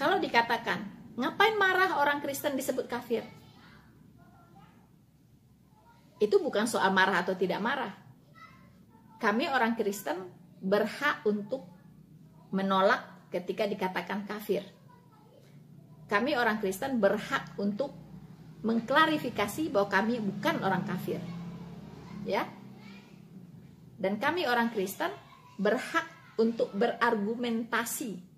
kalau dikatakan, ngapain marah orang Kristen disebut kafir? Itu bukan soal marah atau tidak marah. Kami orang Kristen berhak untuk menolak ketika dikatakan kafir. Kami orang Kristen berhak untuk mengklarifikasi bahwa kami bukan orang kafir. Ya. Dan kami orang Kristen berhak untuk berargumentasi.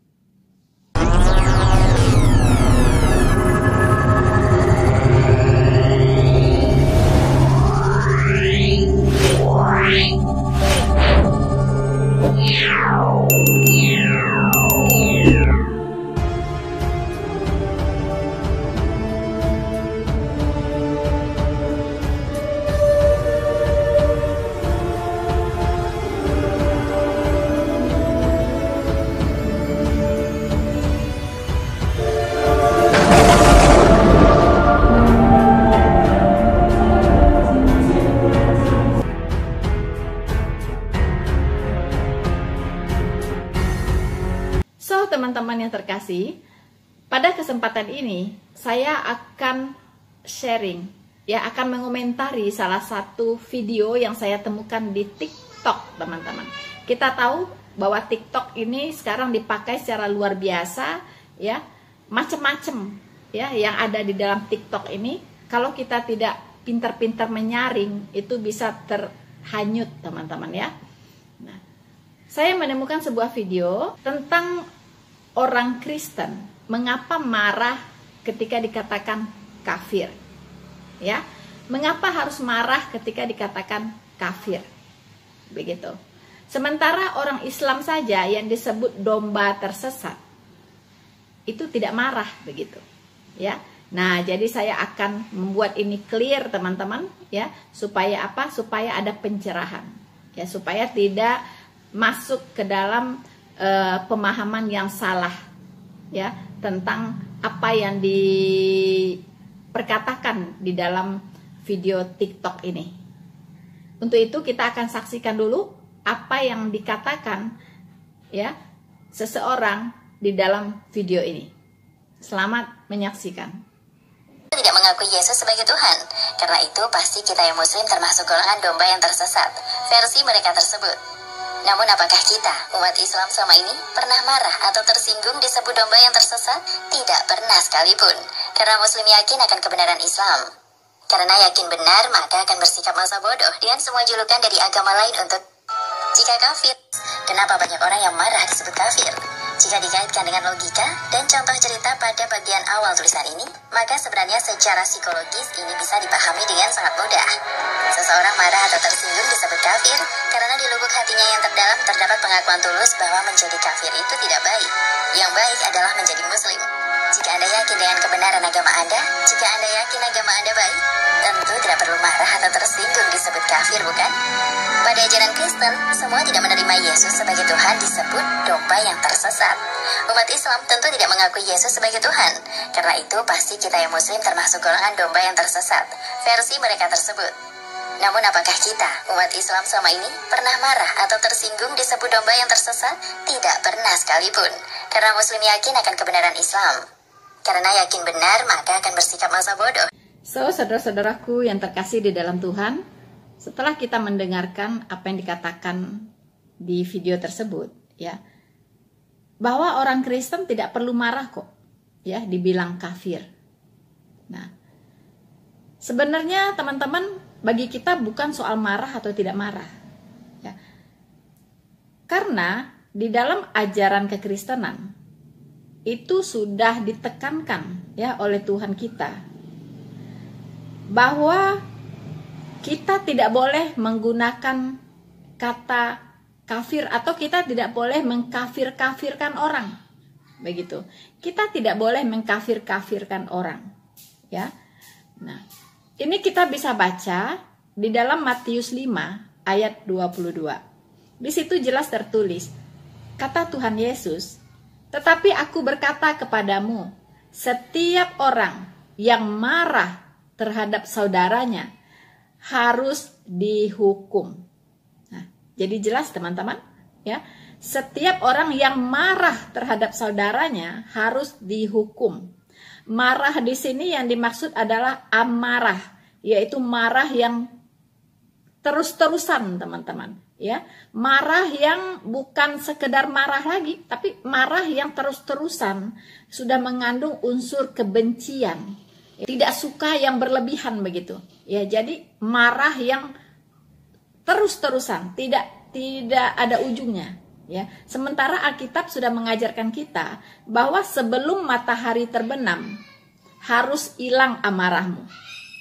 Teman-teman yang terkasih, pada kesempatan ini saya akan sharing, ya, akan mengomentari salah satu video yang saya temukan di TikTok, teman-teman. Kita tahu bahwa TikTok ini sekarang dipakai secara luar biasa, ya, macam-macam, ya, yang ada di dalam TikTok ini. Kalau kita tidak pintar-pintar menyaring, itu bisa terhanyut, teman-teman, ya. Nah, saya menemukan sebuah video tentang orang Kristen mengapa marah ketika dikatakan kafir, ya? Mengapa harus marah ketika dikatakan kafir? Begitu. Sementara orang Islam saja yang disebut domba tersesat itu tidak marah, begitu, ya. Nah, jadi saya akan membuat ini clear, teman-teman, ya, supaya apa? Supaya ada pencerahan, ya, supaya tidak masuk ke dalam pemahaman yang salah, ya, tentang apa yang diperkatakan di dalam video TikTok ini. Untuk itu kita akan saksikan dulu apa yang dikatakan, ya, seseorang di dalam video ini. Selamat menyaksikan. Tidak mengakui Yesus sebagai Tuhan, karena itu pasti kita yang Muslim termasuk golongan domba yang tersesat, versi mereka tersebut. Namun apakah kita, umat Islam selama ini, pernah marah atau tersinggung disebut domba yang tersesat? Tidak pernah sekalipun, karena Muslim yakin akan kebenaran Islam. Karena yakin benar, maka akan bersikap masa bodoh dengan semua julukan dari agama lain untuk jika kafir. Kenapa banyak orang yang marah disebut kafir? Jika dikaitkan dengan logika dan contoh cerita pada bagian awal tulisan ini, maka sebenarnya secara psikologis ini bisa dipahami dengan sangat mudah. Seseorang marah atau tersinggung disebut kafir karena di lubuk hatinya yang terdalam terdapat pengakuan tulus bahwa menjadi kafir itu tidak baik. Yang baik adalah menjadi Muslim. Jika Anda yakin dengan kebenaran agama Anda, jika Anda yakin agama Anda baik, tentu tidak perlu marah atau tersinggung disebut kafir, bukan? Pada ajaran Kristen, semua tidak menerima Yesus sebagai Tuhan disebut domba yang tersesat. Umat Islam tentu tidak mengakui Yesus sebagai Tuhan. Karena itu pasti kita yang Muslim termasuk golongan domba yang tersesat, versi mereka tersebut. Namun apakah kita, umat Islam selama ini, pernah marah atau tersinggung disebut domba yang tersesat? Tidak pernah sekalipun. Karena Muslim yakin akan kebenaran Islam. Karena yakin benar, maka akan bersikap masa bodoh. So, saudara-saudaraku yang terkasih di dalam Tuhan, setelah kita mendengarkan apa yang dikatakan di video tersebut, ya, bahwa orang Kristen tidak perlu marah kok, ya, dibilang kafir. Nah, sebenarnya teman-teman, bagi kita bukan soal marah atau tidak marah, ya, karena di dalam ajaran kekristenan itu sudah ditekankan, ya, oleh Tuhan kita bahwa kita tidak boleh menggunakan kata kafir atau kita tidak boleh mengkafir-kafirkan orang. Begitu. Kita tidak boleh mengkafir-kafirkan orang, ya. Nah, ini kita bisa baca di dalam Matius 5 ayat 22. Di situ jelas tertulis, kata Tuhan Yesus, "Tetapi aku berkata kepadamu, setiap orang yang marah terhadap saudaranya harus dihukum." Nah, jadi jelas teman-teman, ya. setiap orang yang marah terhadap saudaranya harus dihukum. Marah di sini yang dimaksud adalah amarah, yaitu marah yang terus-terusan, teman-teman. Ya, marah yang bukan sekedar marah lagi, tapi marah yang terus-terusan, sudah mengandung unsur kebencian, tidak suka yang berlebihan begitu. Ya, jadi marah yang terus-terusan, tidak ada ujungnya. Ya, sementara Alkitab sudah mengajarkan kita bahwa sebelum matahari terbenam harus hilang amarahmu.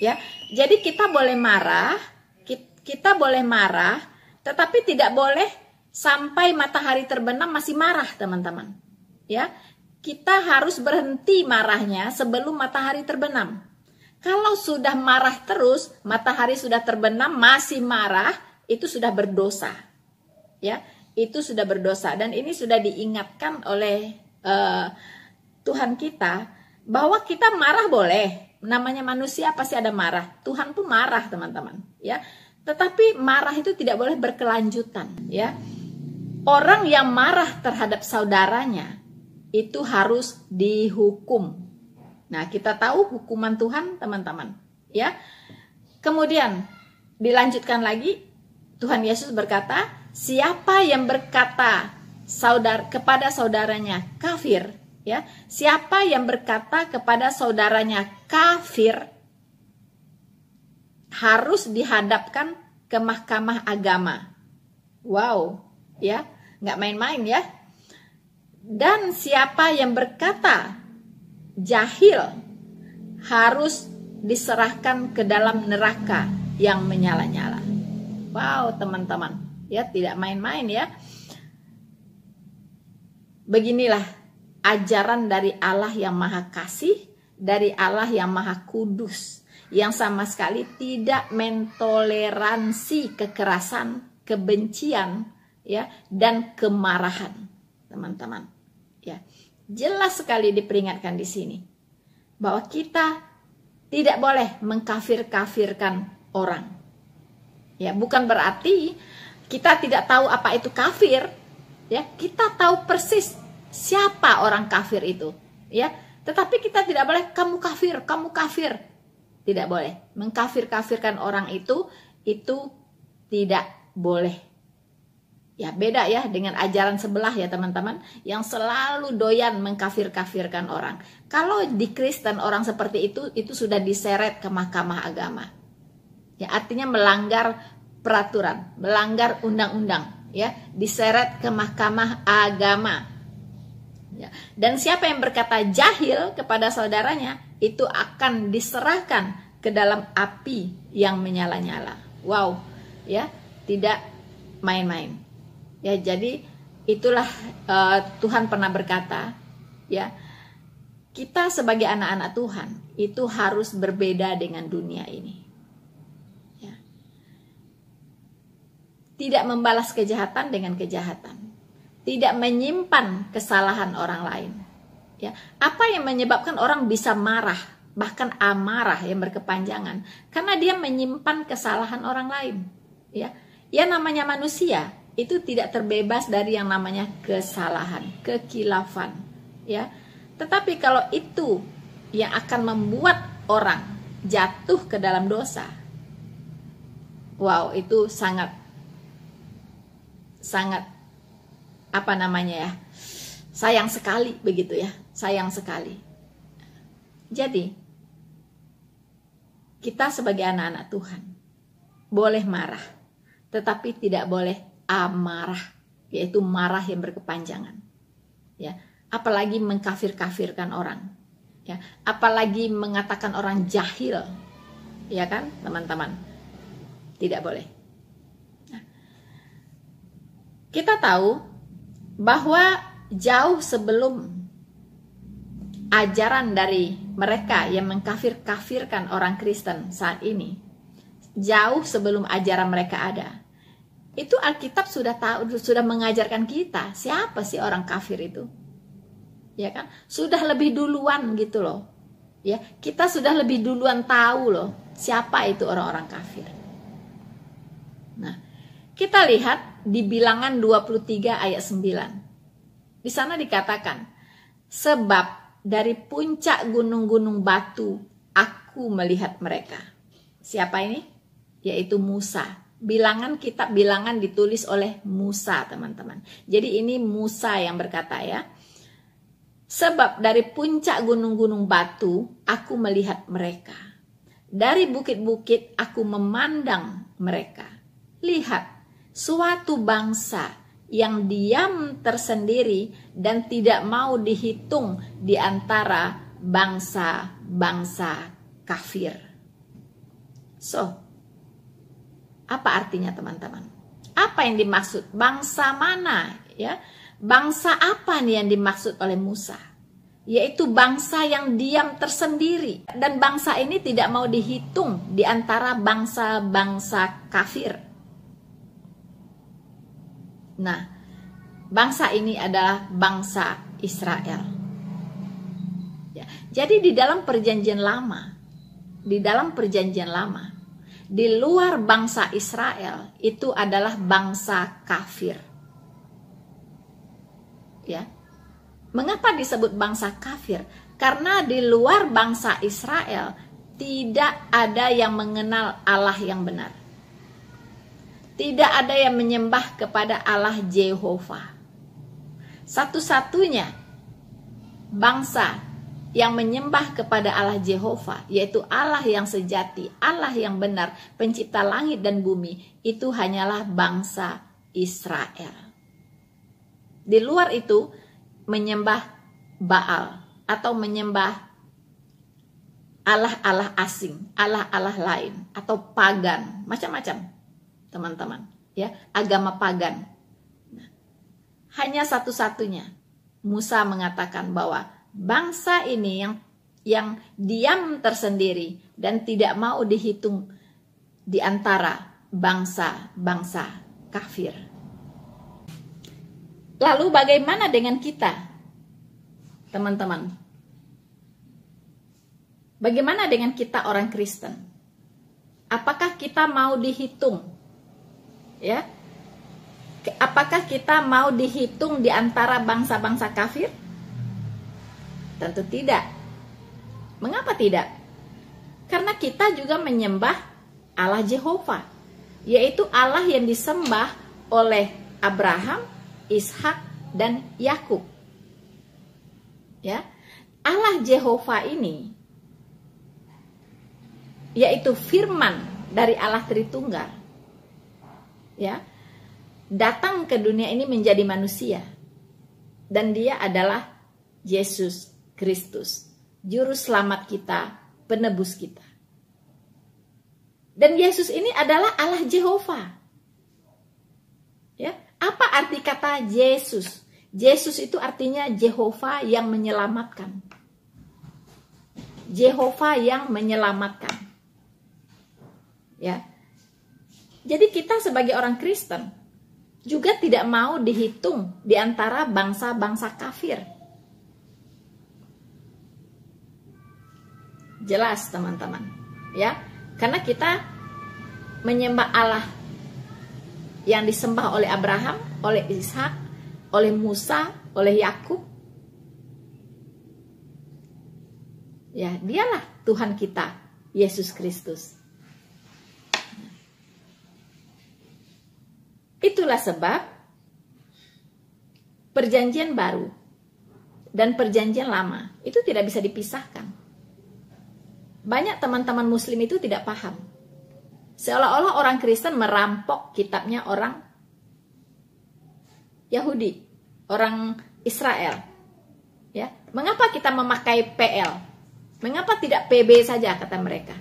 Ya, jadi kita boleh marah, tetapi tidak boleh sampai matahari terbenam masih marah, teman-teman. Ya, kita harus berhenti marahnya sebelum matahari terbenam. Kalau sudah marah terus, matahari sudah terbenam masih marah, itu sudah berdosa. Ya, itu sudah berdosa, dan ini sudah diingatkan oleh Tuhan kita bahwa kita marah boleh. Namanya manusia pasti ada marah. Tuhan pun marah, teman-teman. Ya. Tetapi marah itu tidak boleh berkelanjutan, ya. Orang yang marah terhadap saudaranya itu harus dihukum. Nah, kita tahu hukuman Tuhan, teman-teman, ya. Kemudian dilanjutkan lagi, Tuhan Yesus berkata, siapa yang berkata kepada saudaranya kafir, ya. Siapa yang berkata kepada saudaranya kafir harus dihadapkan ke mahkamah agama. Wow, ya, nggak main-main ya. Dan siapa yang berkata jahil harus diserahkan ke dalam neraka yang menyala-nyala. Wow, teman-teman, ya, tidak main-main ya. Beginilah ajaran dari Allah yang Maha Kasih, dari Allah yang Maha Kudus, yang sama sekali tidak mentoleransi kekerasan, kebencian, ya, dan kemarahan, teman-teman. Ya, jelas sekali diperingatkan di sini bahwa kita tidak boleh mengkafir-kafirkan orang. Ya, bukan berarti kita tidak tahu apa itu kafir. Ya, kita tahu persis siapa orang kafir itu. Ya, tetapi kita tidak boleh kamu kafir, kamu kafir. Tidak boleh mengkafir-kafirkan orang itu tidak boleh. Ya, beda ya dengan ajaran sebelah ya, teman-teman, yang selalu doyan mengkafir-kafirkan orang. Kalau di Kristen orang seperti itu sudah diseret ke mahkamah agama. Ya, artinya melanggar peraturan, melanggar undang-undang, ya, diseret ke mahkamah agama. Ya. Dan siapa yang berkata jahil kepada saudaranya itu akan diserahkan ke dalam api yang menyala-nyala. Wow, ya, tidak main-main. Ya, jadi itulah Tuhan pernah berkata, ya, kita sebagai anak-anak Tuhan itu harus berbeda dengan dunia ini. Ya. Tidak membalas kejahatan dengan kejahatan. Tidak menyimpan kesalahan orang lain. Ya, apa yang menyebabkan orang bisa marah, bahkan amarah yang berkepanjangan? Karena dia menyimpan kesalahan orang lain. Ya, namanya manusia itu tidak terbebas dari yang namanya kesalahan, kekilafan. Ya, tetapi kalau itu yang akan membuat orang jatuh ke dalam dosa, wow, itu sangat apa namanya ya, sayang sekali begitu ya, sayang sekali. Jadi kita sebagai anak-anak Tuhan boleh marah, tetapi tidak boleh amarah, yaitu marah yang berkepanjangan. Ya, apalagi mengkafir-kafirkan orang. Ya, apalagi mengatakan orang jahil, ya kan, teman-teman, tidak boleh. Nah, kita tahu bahwa jauh sebelum ajaran dari mereka yang mengkafir-kafirkan orang Kristen saat ini, jauh sebelum ajaran mereka ada, itu Alkitab sudah tahu, sudah mengajarkan kita siapa sih orang kafir itu, ya kan? Sudah lebih duluan gitu loh, ya, kita sudah lebih duluan tahu loh siapa itu orang-orang kafir. Nah, kita lihat di Bilangan 23 ayat 9. Di sana dikatakan, sebab dari puncak gunung-gunung batu aku melihat mereka. Siapa ini? Yaitu Musa. Kitab Bilangan ditulis oleh Musa, teman-teman. Jadi ini Musa yang berkata ya. Sebab dari puncak gunung-gunung batu aku melihat mereka. Dari bukit-bukit aku memandang mereka. Lihat, suatu bangsa yang diam tersendiri dan tidak mau dihitung di antara bangsa-bangsa kafir. So, apa artinya teman-teman? Apa yang dimaksud? Bangsa mana? Ya, bangsa apa nih yang dimaksud oleh Musa? Yaitu bangsa yang diam tersendiri. Dan bangsa ini tidak mau dihitung di antara bangsa-bangsa kafir. Nah, bangsa ini adalah bangsa Israel. Ya, jadi di dalam perjanjian lama, di luar bangsa Israel itu adalah bangsa kafir. Ya. Mengapa disebut bangsa kafir? Karena di luar bangsa Israel tidak ada yang mengenal Allah yang benar. Tidak ada yang menyembah kepada Allah Jehovah. Satu-satunya bangsa yang menyembah kepada Allah Jehovah, yaitu Allah yang sejati, Allah yang benar, pencipta langit dan bumi, itu hanyalah bangsa Israel. Di luar itu menyembah Baal atau menyembah Allah-Allah asing, Allah-Allah lain atau pagan, macam-macam, teman-teman, ya, agama pagan. Nah, hanya satu-satunya Musa mengatakan bahwa bangsa ini yang diam tersendiri dan tidak mau dihitung di antara bangsa-bangsa kafir. Lalu bagaimana dengan kita, teman-teman? Bagaimana dengan kita orang Kristen? Apakah kita mau dihitung? Ya? Apakah kita mau dihitung di antara bangsa-bangsa kafir? Tentu tidak. Mengapa tidak? Karena kita juga menyembah Allah Jehovah, yaitu Allah yang disembah oleh Abraham, Ishak, dan Yakub. Ya, Allah Jehovah ini, yaitu firman dari Allah Tritunggal, ya, datang ke dunia ini menjadi manusia, dan Dia adalah Yesus Kristus, juru selamat kita, penebus kita. Dan Yesus ini adalah Allah Jehovah. Ya, apa arti kata Yesus? Yesus itu artinya Jehovah yang menyelamatkan. Jehovah yang menyelamatkan. Ya. Jadi kita sebagai orang Kristen juga tidak mau dihitung di antara bangsa-bangsa kafir. Jelas teman-teman, ya, karena kita menyembah Allah yang disembah oleh Abraham, oleh Ishak, oleh Musa, oleh Yakub. Ya, Dialah Tuhan kita, Yesus Kristus. Itulah sebab perjanjian baru dan perjanjian lama itu tidak bisa dipisahkan. Banyak teman-teman muslim itu tidak paham. Seolah-olah orang Kristen merampok kitabnya orang Yahudi, orang Israel. Ya, mengapa kita memakai PL? Mengapa tidak PB saja, kata mereka?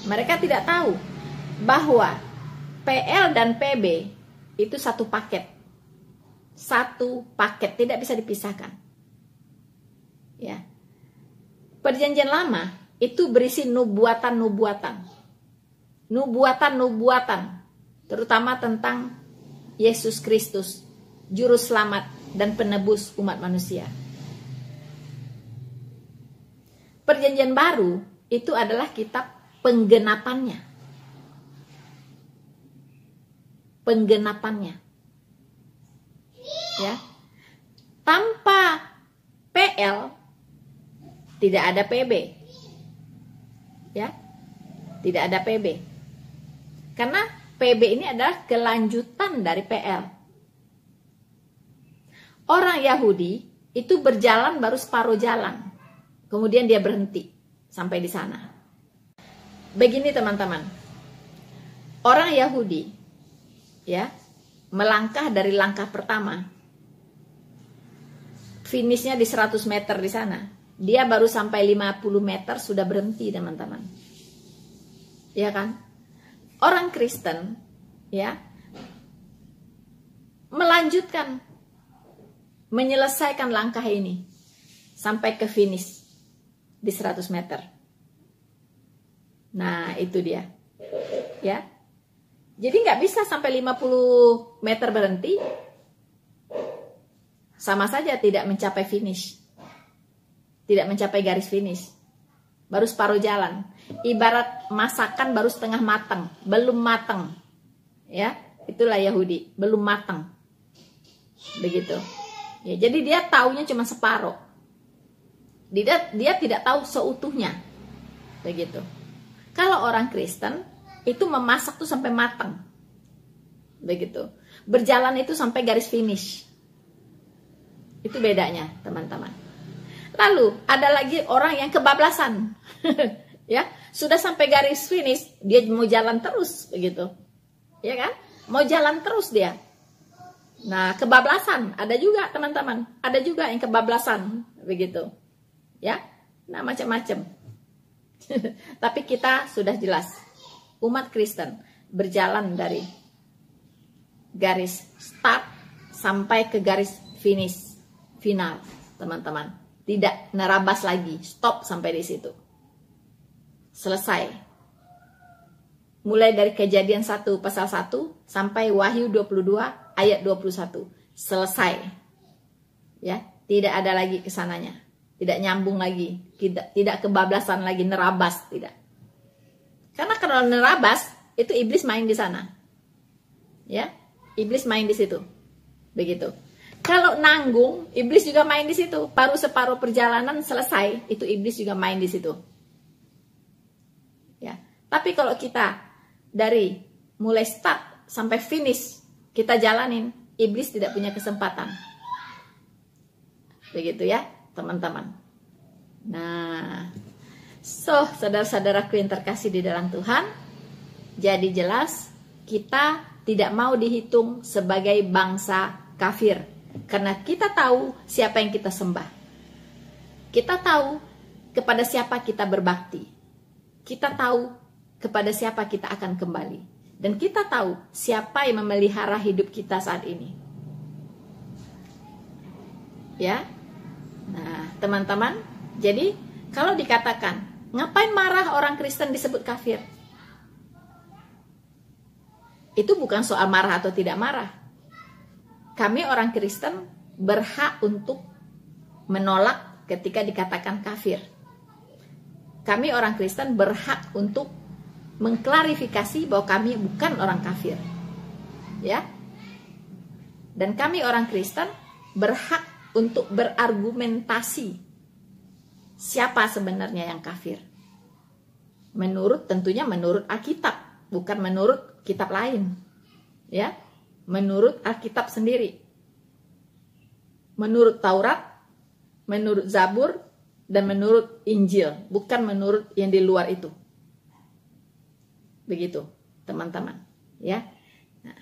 Mereka tidak tahu bahwa PL dan PB itu satu paket. Satu paket, tidak bisa dipisahkan. Ya. Perjanjian lama itu berisi nubuatan-nubuatan. Nubuatan-nubuatan, terutama tentang Yesus Kristus, juru selamat dan penebus umat manusia. Perjanjian baru itu adalah kitab penggenapannya. penggenapannya. Ya. Tanpa PL tidak ada PB. Ya. Tidak ada PB. Karena PB ini adalah kelanjutan dari PL. Orang Yahudi itu berjalan baru separuh jalan. Kemudian dia berhenti sampai di sana. Begini teman-teman. Orang Yahudi ya, melangkah dari langkah pertama. Finishnya di 100 meter di sana. Dia baru sampai 50 meter sudah berhenti teman-teman. Ya kan? Orang Kristen ya melanjutkan, menyelesaikan langkah ini sampai ke finish di 100 meter. Nah, itu dia. Ya. Jadi nggak bisa sampai 50 meter berhenti. Sama saja tidak mencapai finish. Tidak mencapai garis finish. Baru separuh jalan. Ibarat masakan baru setengah matang, belum matang. Ya, itulah Yahudi, belum matang. Begitu. Ya, jadi dia taunya cuma separuh. Dia tidak tahu seutuhnya. Begitu. Kalau orang Kristen itu memasak tuh sampai matang. Begitu. Berjalan itu sampai garis finish. Itu bedanya, teman-teman. Lalu ada lagi orang yang kebablasan. Ya, sudah sampai garis finish, dia mau jalan terus begitu. Ya kan? Mau jalan terus dia. Nah, kebablasan ada juga, teman-teman. Ada juga yang kebablasan begitu. Ya. Nah, macam-macam. Tapi kita sudah jelas. Umat Kristen berjalan dari garis start sampai ke garis finish final, teman-teman. Tidak nerabas lagi, stop sampai di situ. Selesai. Mulai dari Kejadian 1 pasal 1 sampai Wahyu 22 ayat 21. Selesai. Ya, tidak ada lagi kesananya. Tidak nyambung lagi, tidak kebablasan lagi, nerabas, tidak. Karena kalau nerabas, itu iblis main di sana. Ya, iblis main di situ. Begitu. Kalau nanggung, iblis juga main di situ. Baru separuh perjalanan selesai, itu iblis juga main di situ. Ya. Tapi kalau kita dari mulai start sampai finish kita jalanin, iblis tidak punya kesempatan. Begitu ya, teman-teman. Nah, saudara-saudaraku yang terkasih di dalam Tuhan, jadi jelas kita tidak mau dihitung sebagai bangsa kafir. Karena kita tahu siapa yang kita sembah. Kita tahu kepada siapa kita berbakti. Kita tahu kepada siapa kita akan kembali. Dan kita tahu siapa yang memelihara hidup kita saat ini. Ya. Nah, teman-teman, jadi kalau dikatakan, ngapain marah orang Kristen disebut kafir? Itu bukan soal marah atau tidak marah. Kami orang Kristen berhak untuk menolak ketika dikatakan kafir. Kami orang Kristen berhak untuk mengklarifikasi bahwa kami bukan orang kafir. Ya. Dan kami orang Kristen berhak untuk berargumentasi siapa sebenarnya yang kafir. Tentunya menurut Alkitab, bukan menurut kitab lain. Ya. Menurut Alkitab sendiri. Menurut Taurat, menurut Zabur, dan menurut Injil. Bukan menurut yang di luar itu. Begitu, teman-teman. Ya. Nah.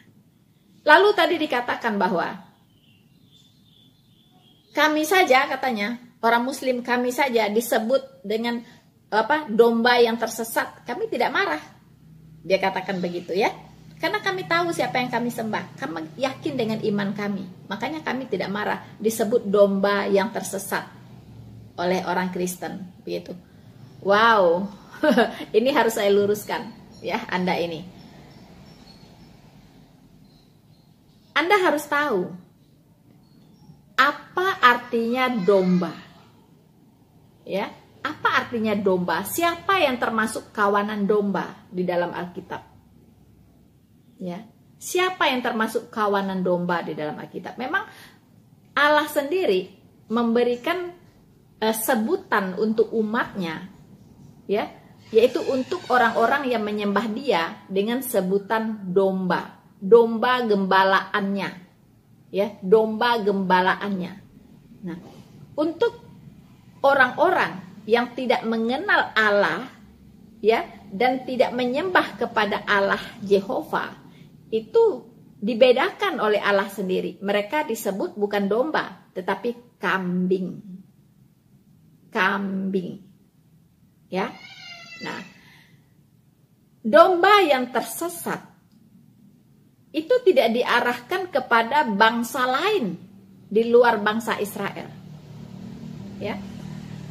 Lalu tadi dikatakan bahwa kami saja, katanya, orang Muslim kami saja disebut dengan domba yang tersesat. Kami tidak marah. Dia katakan begitu ya. Karena kami tahu siapa yang kami sembah. Kami yakin dengan iman kami. Makanya kami tidak marah. Disebut domba yang tersesat oleh orang Kristen. Begitu. Wow. Ini harus saya luruskan. Ya, Anda ini. Anda harus tahu. Apa artinya domba? Ya. Apa artinya domba? Siapa yang termasuk kawanan domba di dalam Alkitab? Ya, Siapa yang termasuk kawanan domba di dalam Alkitab? Memang Allah sendiri memberikan sebutan untuk umatnya, ya, yaitu untuk orang-orang yang menyembah Dia dengan sebutan domba, domba gembalaannya, ya, domba gembalaannya. Nah, untuk orang-orang yang tidak mengenal Allah, ya, dan tidak menyembah kepada Allah Yehova, itu dibedakan oleh Allah sendiri. Mereka disebut bukan domba, tetapi kambing. Kambing. Ya. Nah, domba yang tersesat itu tidak diarahkan kepada bangsa lain di luar bangsa Israel. Ya.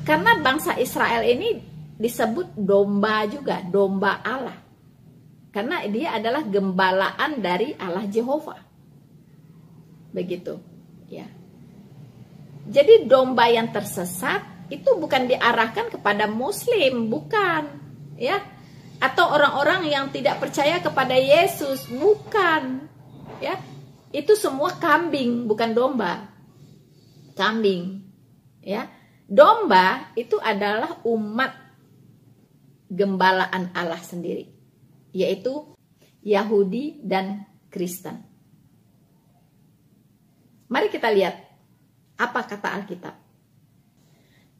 Karena bangsa Israel ini disebut domba juga, domba Allah. Karena dia adalah gembalaan dari Allah Yehova. Begitu, ya. Jadi domba yang tersesat itu bukan diarahkan kepada muslim, bukan, ya. Atau orang-orang yang tidak percaya kepada Yesus, bukan, ya. Itu semua kambing, bukan domba. Kambing, ya. Domba itu adalah umat gembalaan Allah sendiri, yaitu Yahudi dan Kristen. Mari kita lihat apa kata Alkitab.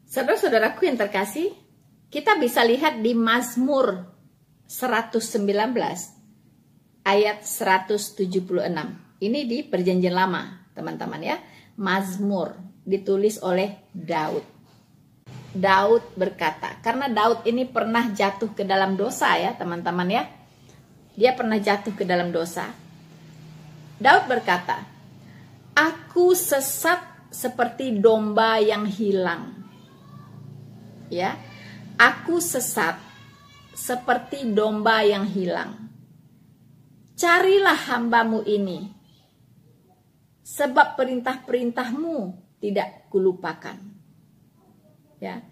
Saudara-saudaraku yang terkasih, kita bisa lihat di Mazmur 119 ayat 176. Ini di Perjanjian Lama, teman-teman, ya. Mazmur ditulis oleh Daud. Daud berkata, karena Daud ini pernah jatuh ke dalam dosa, ya teman-teman, ya. Dia pernah jatuh ke dalam dosa. Daud berkata, aku sesat seperti domba yang hilang. Ya, aku sesat seperti domba yang hilang. Carilah hambamu ini, sebab perintah-perintahmu tidak kulupakan. Ya,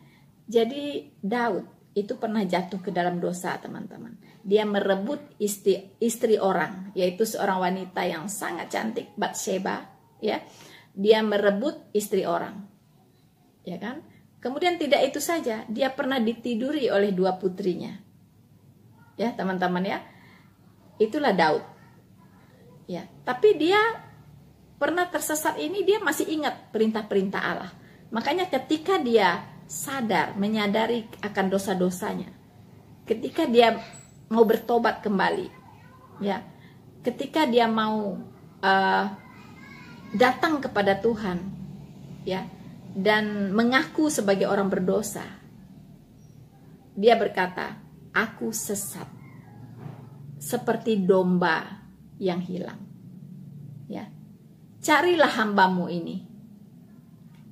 jadi Daud itu pernah jatuh ke dalam dosa, teman-teman. Dia merebut istri orang, yaitu seorang wanita yang sangat cantik, Batsheba. Ya, dia merebut istri orang, ya kan? Kemudian tidak itu saja, dia pernah ditiduri oleh dua putrinya. Ya, teman-teman, ya. Itulah Daud. Ya, tapi dia pernah tersesat ini, dia masih ingat perintah-perintah Allah. Makanya ketika dia sadar, menyadari akan dosa-dosanya, ketika dia mau bertobat kembali, ya, ketika dia mau datang kepada Tuhan, ya, dan mengaku sebagai orang berdosa, dia berkata, aku sesat seperti domba yang hilang. Ya, carilah hambamu ini,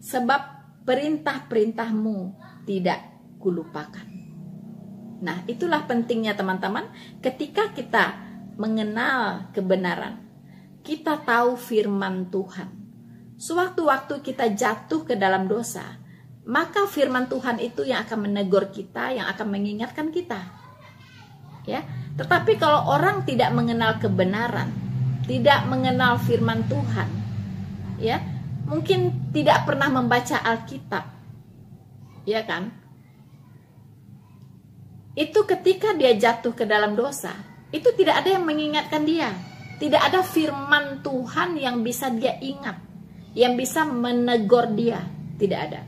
sebab perintah-perintahmu tidak kulupakan. Nah, itulah pentingnya, teman-teman, ketika kita mengenal kebenaran, kita tahu firman Tuhan. Sewaktu-waktu kita jatuh ke dalam dosa, maka firman Tuhan itu yang akan menegur kita, yang akan mengingatkan kita. Ya, tetapi kalau orang tidak mengenal kebenaran, tidak mengenal firman Tuhan, ya, mungkin tidak pernah membaca Alkitab, ya kan? Itu ketika dia jatuh ke dalam dosa, itu tidak ada yang mengingatkan dia. Tidak ada firman Tuhan yang bisa dia ingat, yang bisa menegur dia. Tidak ada.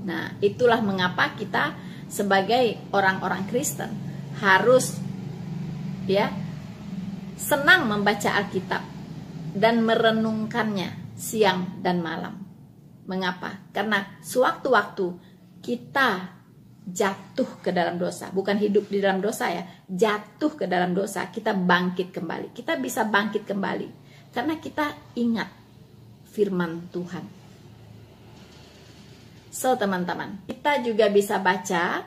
Nah, itulah mengapa kita sebagai orang-orang Kristen harus, ya, senang membaca Alkitab dan merenungkannya siang dan malam. Mengapa? Karena sewaktu-waktu kita jatuh ke dalam dosa, bukan hidup di dalam dosa, ya, jatuh ke dalam dosa, kita bangkit kembali. Kita bisa bangkit kembali karena kita ingat firman Tuhan. So, teman-teman, kita juga bisa baca,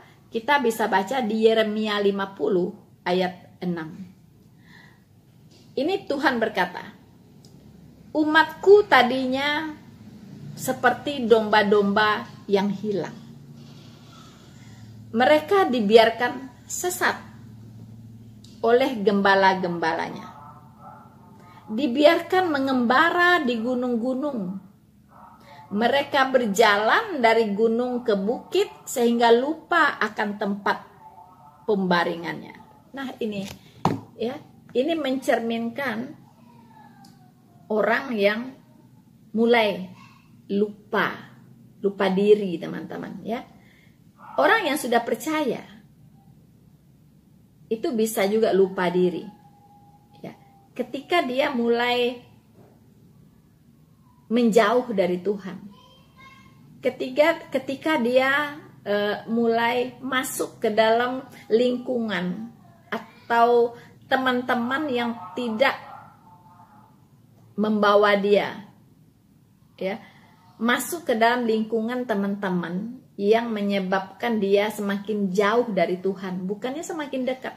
di Yeremia 50 ayat 6. Ini Tuhan berkata, umatku tadinya seperti domba-domba yang hilang. Mereka dibiarkan sesat oleh gembala-gembalanya. dibiarkan mengembara di gunung-gunung. Mereka berjalan dari gunung ke bukit sehingga lupa akan tempat pembaringannya. Nah, ini ya, ini mencerminkan orang yang mulai lupa diri, teman-teman, ya. Orang yang sudah percaya itu bisa juga lupa diri. Ya. Ketika dia mulai menjauh dari Tuhan. Ketika dia mulai masuk ke dalam lingkungan atau teman-teman yang tidak membawa dia, ya, masuk ke dalam lingkungan teman-teman yang menyebabkan dia semakin jauh dari Tuhan, bukannya semakin dekat.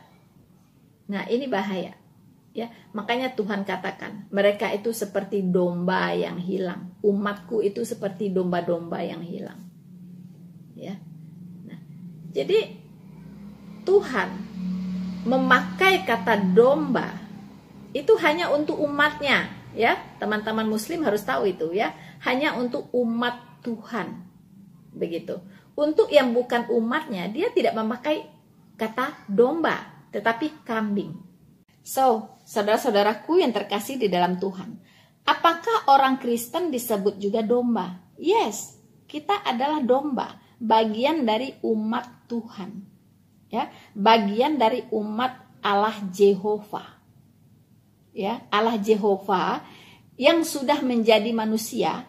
Nah, ini bahaya. Ya, makanya Tuhan katakan, mereka itu seperti domba yang hilang. Umatku itu seperti domba-domba yang hilang. Ya. Nah, jadi Tuhan memakai kata domba itu hanya untuk umatnya, ya. Teman-teman muslim harus tahu itu, ya. Hanya untuk umat Tuhan. Begitu. Untuk yang bukan umatnya, dia tidak memakai kata domba, tetapi kambing. So, saudara-saudaraku yang terkasih di dalam Tuhan, apakah orang Kristen disebut juga domba? Yes, kita adalah domba, bagian dari umat Tuhan, ya, bagian dari umat Allah Jehovah, ya, Allah Jehovah yang sudah menjadi manusia,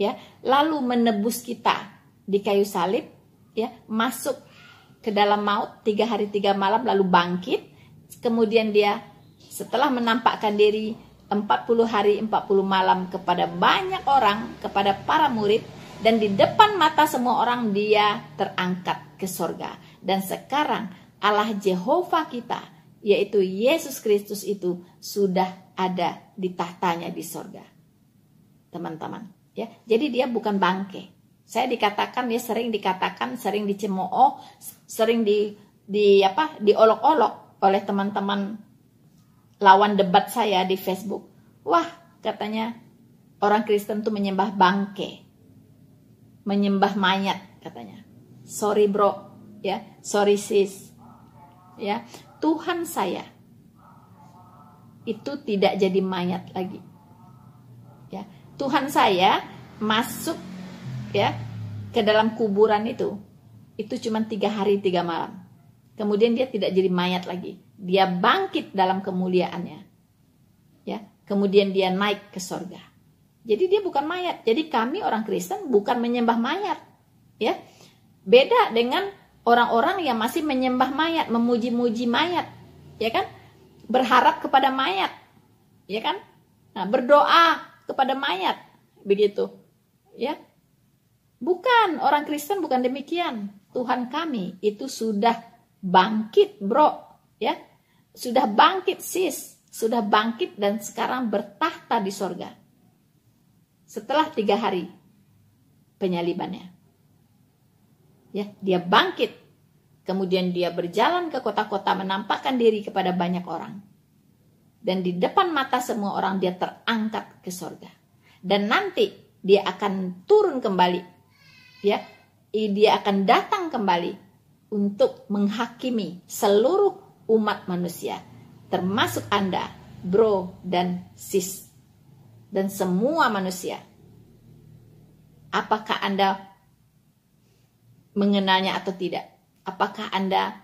ya, lalu menebus kita di kayu salib, ya, masuk ke dalam maut 3 hari 3 malam lalu bangkit, kemudian dia setelah menampakkan diri 40 hari 40 malam kepada banyak orang, kepada para murid, dan di depan mata semua orang dia terangkat ke sorga. Dan sekarang Allah Jehovah kita, yaitu Yesus Kristus itu sudah ada di tahtanya di sorga. Teman-teman, ya. Jadi dia bukan bangke. Saya dikatakan, dia sering dikatakan, sering dicemooh, sering diolok-olok oleh teman-teman lawan debat saya di Facebook. Wah, katanya orang Kristen tuh menyembah bangke, menyembah mayat, katanya. Sorry bro, ya, sorry sis, ya. Tuhan saya itu tidak jadi mayat lagi, ya. Tuhan saya masuk, ya, ke dalam kuburan itu cuma 3 hari 3 malam. Kemudian dia tidak jadi mayat lagi. Dia bangkit dalam kemuliaannya, ya. Kemudian dia naik ke sorga. Jadi dia bukan mayat. Jadi kami orang Kristen bukan menyembah mayat, ya. Beda dengan orang-orang yang masih menyembah mayat, memuji-muji mayat, ya kan? Berharap kepada mayat, ya kan? Nah, berdoa kepada mayat, begitu, ya. Bukan, orang Kristen bukan demikian. Tuhan kami itu sudah bangkit, bro, ya. Sudah bangkit, sis. Sudah bangkit dan sekarang bertahta di sorga. Setelah 3 hari penyalibannya. Ya, dia bangkit. Kemudian dia berjalan ke kota-kota menampakkan diri kepada banyak orang. Dan di depan mata semua orang dia terangkat ke sorga. Dan nanti dia akan turun kembali. Ya, dia akan datang kembali untuk menghakimi seluruh umat manusia, termasuk Anda, bro dan sis, dan semua manusia. Apakah Anda mengenalnya atau tidak? Apakah Anda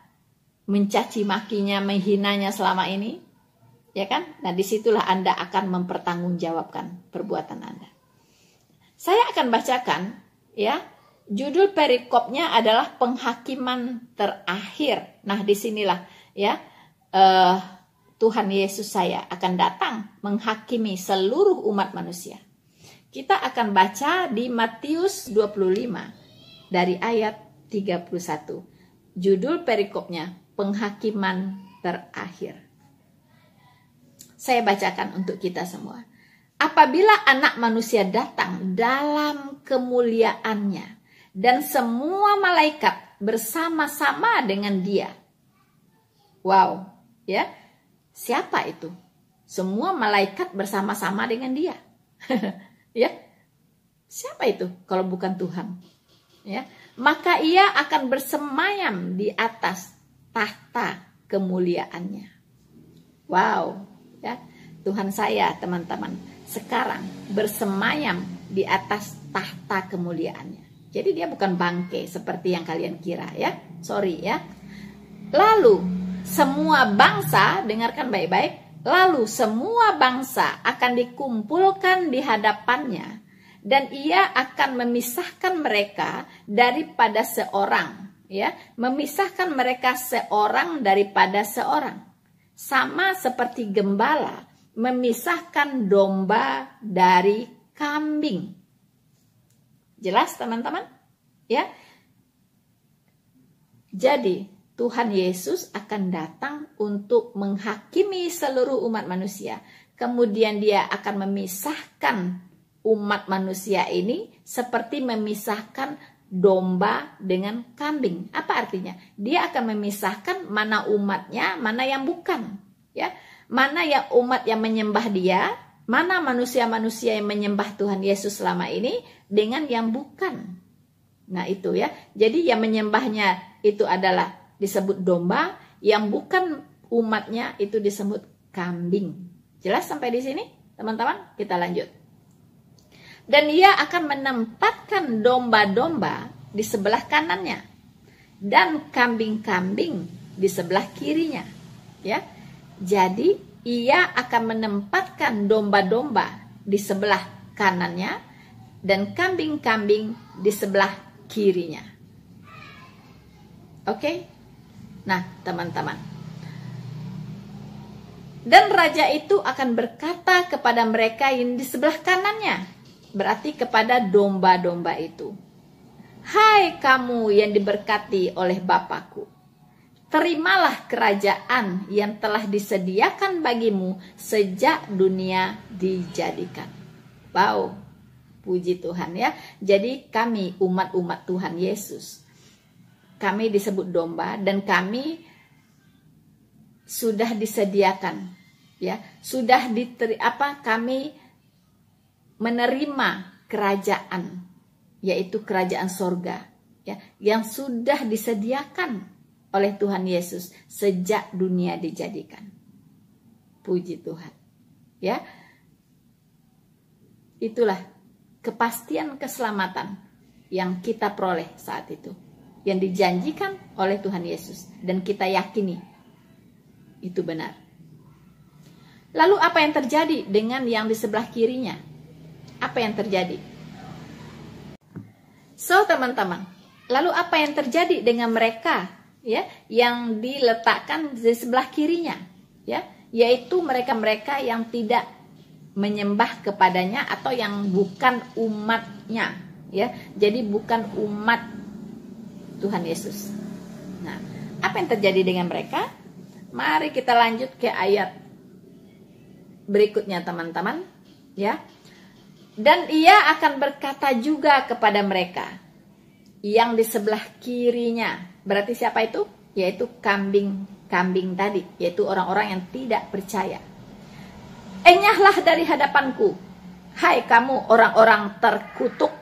mencaci makinya, menghinanya selama ini? Ya kan? Nah, disitulah Anda akan mempertanggungjawabkan perbuatan Anda. Saya akan bacakan, ya. Judul perikopnya adalah penghakiman terakhir. Nah, disinilah, ya, Tuhan Yesus saya akan datang menghakimi seluruh umat manusia. Kita akan baca di Matius 25 dari ayat 31. Judul perikopnya penghakiman terakhir. Saya bacakan untuk kita semua. Apabila Anak Manusia datang dalam kemuliaannya dan semua malaikat bersama-sama dengan dia. Wow, ya. Siapa itu? Semua malaikat bersama-sama dengan dia. Ya. Siapa itu kalau bukan Tuhan? Ya. Maka ia akan bersemayam di atas tahta kemuliaannya. Wow, ya. Tuhan saya, teman-teman, sekarang bersemayam di atas tahta kemuliaannya. Jadi dia bukan bangke seperti yang kalian kira, ya. Sorry, ya. Lalu semua bangsa, dengarkan baik-baik, lalu semua bangsa akan dikumpulkan di hadapannya, dan ia akan memisahkan mereka daripada seorang, ya, memisahkan mereka seorang daripada seorang, sama seperti gembala memisahkan domba dari kambing. Jelas, teman-teman? Ya. Jadi Tuhan Yesus akan datang untuk menghakimi seluruh umat manusia. Kemudian dia akan memisahkan umat manusia ini seperti memisahkan domba dengan kambing. Apa artinya? Dia akan memisahkan mana umatnya, mana yang bukan. Ya, mana yang umat yang menyembah dia, mana manusia-manusia yang menyembah Tuhan Yesus selama ini dengan yang bukan. Nah itu ya. Jadi yang menyembahnya itu adalah disebut domba, yang bukan umatnya itu disebut kambing. Jelas sampai di sini, teman-teman? Kita lanjut. Dan ia akan menempatkan domba-domba di sebelah kanannya dan kambing-kambing di sebelah kirinya. Ya, jadi ia akan menempatkan domba-domba di sebelah kanannya dan kambing-kambing di sebelah kirinya. Oke? Nah, teman-teman. Dan raja itu akan berkata kepada mereka yang di sebelah kanannya, berarti kepada domba-domba itu, "Hai kamu yang diberkati oleh Bapakku, terimalah kerajaan yang telah disediakan bagimu sejak dunia dijadikan." Wow, puji Tuhan ya. Jadi kami umat-umat Tuhan Yesus, kami disebut domba dan kami sudah disediakan, ya, sudah kami menerima kerajaan, yaitu kerajaan sorga, ya, yang sudah disediakan oleh Tuhan Yesus sejak dunia dijadikan. Puji Tuhan, ya. Itulah kepastian keselamatan yang kita peroleh saat itu, yang dijanjikan oleh Tuhan Yesus dan kita yakini itu benar. Lalu apa yang terjadi dengan yang di sebelah kirinya? Apa yang terjadi? So, teman-teman, lalu apa yang terjadi dengan mereka, ya, yang diletakkan di sebelah kirinya, ya, yaitu mereka-mereka yang tidak menyembah kepadanya atau yang bukan umatnya, ya. Jadi bukan umat Tuhan Yesus. Nah, apa yang terjadi dengan mereka? Mari kita lanjut ke ayat berikutnya, teman-teman, ya. Dan ia akan berkata juga kepada mereka yang di sebelah kirinya. Berarti siapa itu? Yaitu kambing tadi, yaitu orang-orang yang tidak percaya. "Enyahlah dari hadapanku, hai kamu orang-orang terkutuk.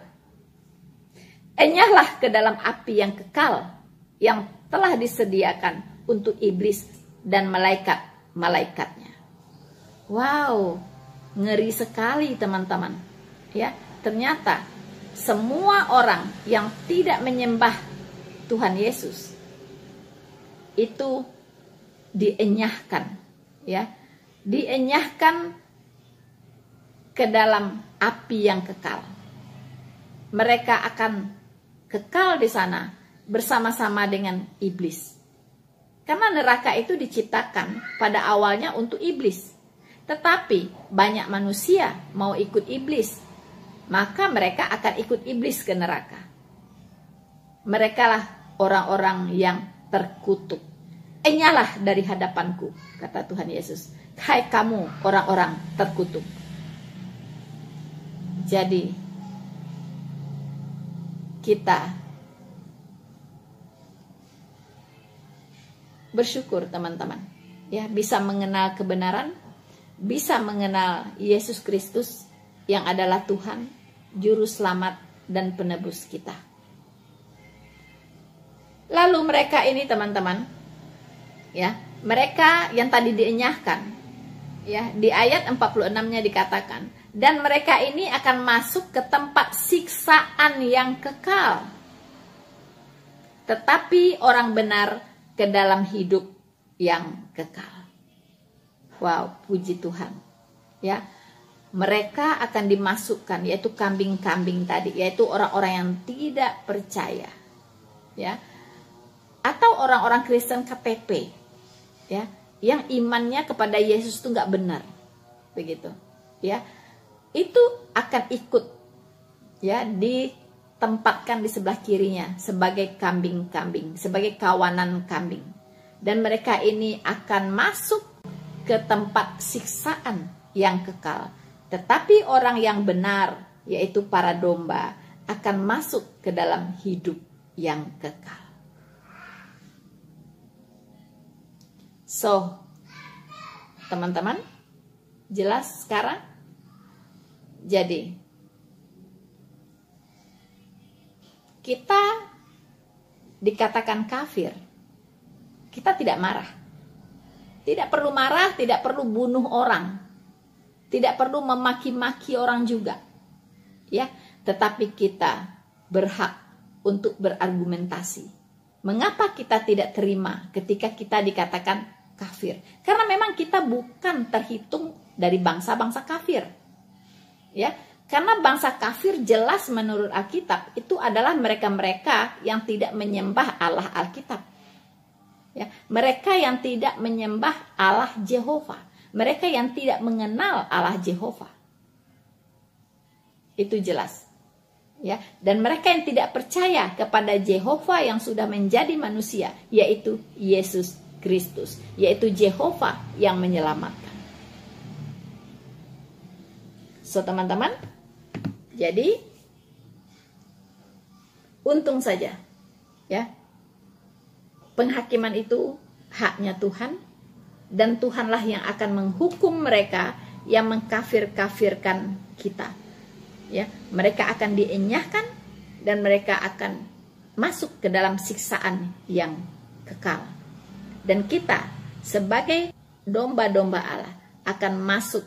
Enyahlah ke dalam api yang kekal yang telah disediakan untuk iblis dan malaikat-malaikatnya." Wow, ngeri sekali, teman-teman. Ya, ternyata semua orang yang tidak menyembah Tuhan Yesus itu dienyahkan, ya, dienyahkan ke dalam api yang kekal. Mereka akan kekal di sana bersama-sama dengan iblis. Karena neraka itu diciptakan pada awalnya untuk iblis. Tetapi banyak manusia mau ikut iblis, maka mereka akan ikut iblis ke neraka. Merekalah orang-orang yang terkutuk. Enyahlah dari hadapanku, kata Tuhan Yesus. Hai kamu orang-orang terkutuk. Jadi kita bersyukur, teman-teman, ya, bisa mengenal kebenaran, bisa mengenal Yesus Kristus yang adalah Tuhan, Juru Selamat dan Penebus kita. Lalu mereka ini teman-teman, ya, mereka yang tadi dienyahkan, ya, di ayat 46-nya dikatakan, dan mereka ini akan masuk ke tempat siksaan yang kekal, tetapi orang benar ke dalam hidup yang kekal. Wow, puji Tuhan. Ya, mereka akan dimasukkan, yaitu kambing-kambing tadi, yaitu orang-orang yang tidak percaya, ya, atau orang-orang Kristen KTP, ya, yang imannya kepada Yesus itu nggak benar, begitu, ya, itu akan ikut, ya, ditempatkan di sebelah kirinya sebagai kambing-kambing, sebagai kawanan kambing, dan mereka ini akan masuk ke tempat siksaan yang kekal. Tetapi orang yang benar, yaitu para domba, akan masuk ke dalam hidup yang kekal. So, teman-teman, jelas sekarang? Jadi, kita dikatakan kafir. Kita tidak marah. Tidak perlu marah, tidak perlu bunuh orang. Tidak perlu memaki-maki orang juga, ya. Tetapi kita berhak untuk berargumentasi. Mengapa kita tidak terima ketika kita dikatakan kafir? Karena memang kita bukan terhitung dari bangsa-bangsa kafir, ya. Karena bangsa kafir jelas menurut Alkitab itu adalah mereka-mereka yang tidak menyembah Allah Alkitab, ya. Mereka yang tidak menyembah Allah Jehovah. Mereka yang tidak mengenal Allah Jehovah. Itu jelas. Ya, dan mereka yang tidak percaya kepada Jehovah yang sudah menjadi manusia, yaitu Yesus Kristus, yaitu Jehovah yang menyelamatkan. So, teman-teman, jadi untung saja, ya. Penghakiman itu haknya Tuhan. Dan Tuhanlah yang akan menghukum mereka yang mengkafir-kafirkan kita. Ya, mereka akan dienyahkan dan mereka akan masuk ke dalam siksaan yang kekal. Dan kita sebagai domba-domba Allah akan masuk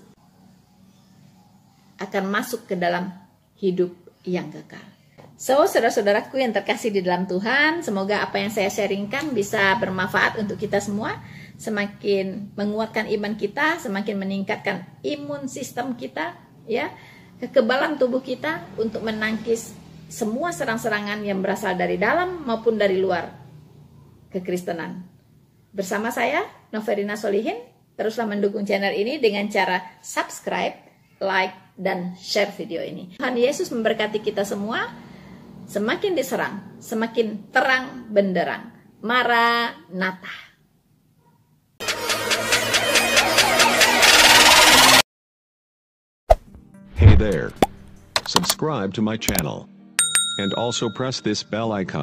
ke dalam hidup yang kekal. So, saudara-saudaraku yang terkasih di dalam Tuhan, semoga apa yang saya sharingkan bisa bermanfaat untuk kita semua. Semakin menguatkan iman kita, semakin meningkatkan imun sistem kita, ya, kekebalan tubuh kita untuk menangkis semua serang-serangan yang berasal dari dalam maupun dari luar kekristenan. Bersama saya, Noverina Solihin, teruslah mendukung channel ini dengan cara subscribe, like, dan share video ini. Tuhan Yesus memberkati kita semua. Semakin diserang, semakin terang benderang. Maranatha. Hey there. Subscribe to my channel. And also press this bell icon.